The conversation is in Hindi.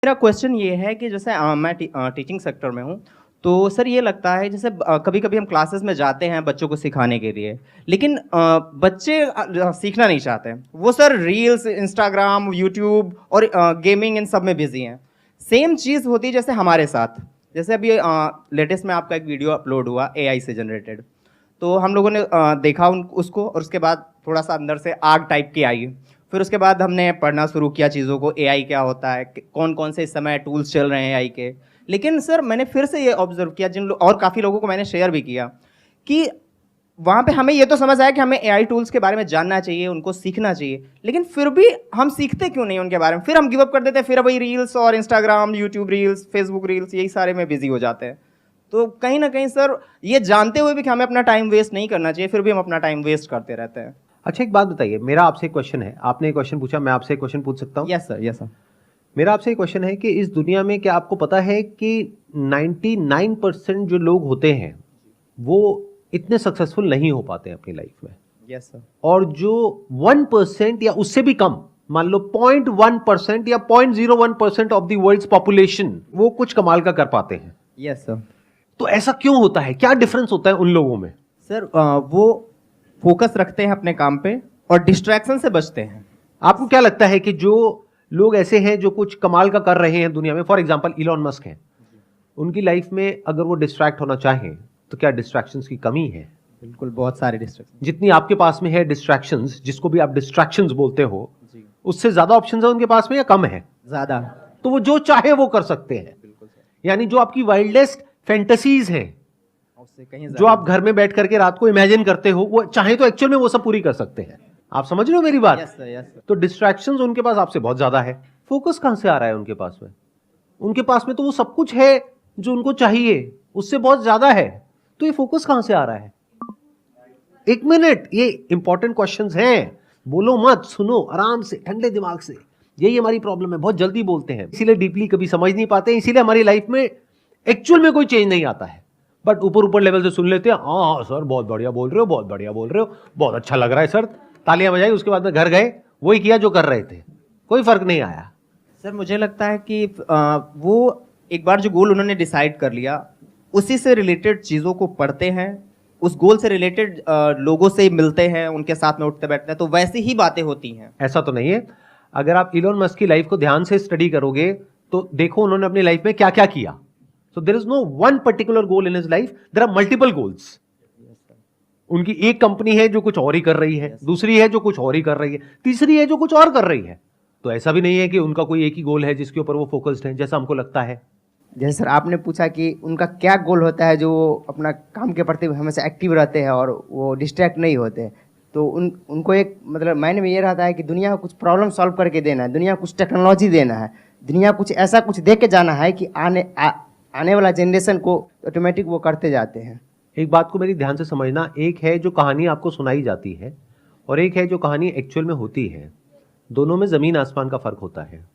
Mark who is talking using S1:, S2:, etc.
S1: मेरा क्वेश्चन ये है कि जैसे मैं टीचिंग सेक्टर में हूँ, तो सर ये लगता है जैसे कभी-कभी हम क्लासेस में जाते हैं बच्चों को सिखाने के लिए, लेकिन बच्चे सीखना नहीं चाहते हैं। वो सर रील्स, इंस्टाग्राम, यूट्यूब और गेमिंग इन सब में बिज़ी हैं। सेम चीज़ होती है जैसे हमारे साथ। जैसे अभी लेटेस्ट में आपका एक वीडियो अपलोड हुआ एआई से जनरेटेड। तो हम लोगों ने देखा उसको और उसके बाद थोड़ा-सा अंदर से आग टाइप की आई। फिर उसके बाद हमने पढ़ना शुरू किया चीज़ों को, एआई क्या होता है, कौन-कौन से इस समय टूल्स चल रहे हैं एआई के। लेकिन सर मैंने फिर से ये ऑब्ज़र्व किया और काफ़ी लोगों को मैंने शेयर भी किया कि वहाँ पे हमें ये तो समझ आया कि हमें एआई टूल्स के बारे में जानना चाहिए, उनको सीखना चाहिए, लेकिन फिर भी हम सीखते क्यों नहीं उनके बारे में? फिर हम गिव अप कर देते हैं, फिर वही रील्स और Instagram, YouTube reels, Facebook reels यही सारे में बिज़ी हो जाते हैं। तो कहीं न कहीं सर ये जानते हुए भी कि हमें अपना टाइम वेस्ट नहीं करना चाहिए, फिर भी हम अपना टाइम वेस्ट करते रहते हैं।
S2: अच्छा, एक बात बताइए, मेरा आपसे एक क्वेश्चन है। आपने एक क्वेश्चन पूछा, मैं आपसे एक क्वेश्चन पूछ सकता हूँ?
S1: Yes sir, yes sir.
S2: मेरा आपसे एक क्वेश्चन है कि इस दुनिया में क्या आपको पता है कि 99% जो लोग होते हैं वो इतने सक्सेसफुल नहीं हो पाते हैं अपनी लाइफ में।
S1: Yes sir.
S2: और जो 1% या उससे भी कम, मान लो 0.1% या 0.01% ऑफ द वर्ल्ड्स पॉपुलेशन, वो कुछ कमाल का कर पाते हैं।
S1: Yes sir.
S2: तो ऐसा क्यों होता है? क्या डिफरेंस होता है उन लोगों में?
S1: सर वो फोकस रखते हैं अपने काम पे और डिस्ट्रैक्शन से बचते हैं।
S2: आपको क्या लगता है कि जो लोग ऐसे हैं जो कुछ कमाल का कर रहे हैं दुनिया में, फॉर एग्जांपल इलॉन मस्क हैं, उनकी लाइफ में अगर वो डिस्ट्रैक्ट होना चाहें तो क्या डिस्ट्रैक्शंस की कमी है?
S1: बिल्कुल, बहुत सारे डिस्ट्रैक्शन।
S2: जितनी आपके पास में है डिस्ट्रैक्शंस, जिसको भी आप डिस्ट्रैक्शंस बोलते हो,
S1: जी।
S2: उससे ज्यादा ऑप्शंस है उनके पास में या कम है?
S1: ज़्यादा।
S2: तो वो जो चाहे वो कर सकते हैं।
S1: बिल्कुल सर।
S2: यानी जो आपकी वाइल्डेस्ट फैंटेसीज हैं,
S1: उससे कहीं
S2: जो आप घर में बैठ करके रात को इमेजिन करते हो, वो चाहे तो एक्चुअल में वो सब पूरी कर सकते हैं। आप समझ रहे हो मेरी बात?
S1: Yes sir, yes sir.
S2: तो डिस्ट्रैक्शंस उनके पास आपसे बहुत ज्यादा है। फोकस कहां से आ रहा है उनके पास में? उनके पास में तो वो सब कुछ है जो उनको चाहिए, उससे बहुत ज्यादा है। तो ये फोकस कहां से आ रहा है? एक मिनट, ये इंपॉर्टेंट क्वेश्चंस हैं। बोलो मत, सुनो आराम से, ठंडे दिमाग से। यही हमारी प्रॉब्लम है, बहुत जल्दी बोलते हैं, इसीलिए डीपली कभी समझ नहीं पाते, इसीलिए हमारी लाइफ में एक्चुअल में कोई चेंज नहीं आता है। बट ऊपर ऊपर लेवल से सुन लेते हैं, हाँ सर बहुत बढ़िया बोल रहे हो, बहुत बढ़िया बोल रहे हो, बहुत अच्छा लग रहा है सर, तालियां बजाई। उसके बाद में घर गए, वही किया जो कर रहे थे, कोई फर्क नहीं आया।
S1: सर मुझे लगता है कि वो एक बार जो गोल उन्होंने डिसाइड कर लिया, उसी से रिलेटेड चीज़ों को पढ़ते हैं, उस गोल से रिलेटेड लोगों से मिलते हैं, उनके साथ में उठते बैठते हैं, तो वैसी ही बातें होती हैं।
S2: ऐसा तो नहीं है। अगर आप इलोन मस्क की लाइफ को ध्यान से स्टडी करोगे तो देखो उन्होंने अपनी लाइफ में क्या क्या किया। So there is no one particular goal in his life, there are multiple goals. उनकी एक कंपनी है जो कुछ और ही कर रही है, दूसरी है जो कुछ और ही कर रही है, तीसरी है जो कुछ और कर रही है। तो ऐसा भी नहीं है कि उनका कोई एक ही गोल है जिसके ऊपर वो फोकस्ड है, जैसा हमको लगता है।
S1: जैसे सर आपने पूछा कि उनका क्या गोल होता है जो अपना काम के प्रति हमेशा एक्टिव रहते हैं और वो डिस्ट्रैक्ट नहीं होते, तो उनको एक मतलब माइंड में ये रहता है कि दुनिया को कुछ प्रॉब्लम सॉल्व करके देना है, दुनिया को कुछ टेक्नोलॉजी देना है, दुनिया कुछ ऐसा कुछ दे के जाना है कि आने वाला जनरेशन को ऑटोमेटिक वो करते जाते हैं।
S2: एक बात को मेरी ध्यान से समझना, एक है जो कहानी आपको सुनाई जाती है और एक है जो कहानी एक्चुअल में होती है। दोनों में जमीन आसमान का फर्क होता है।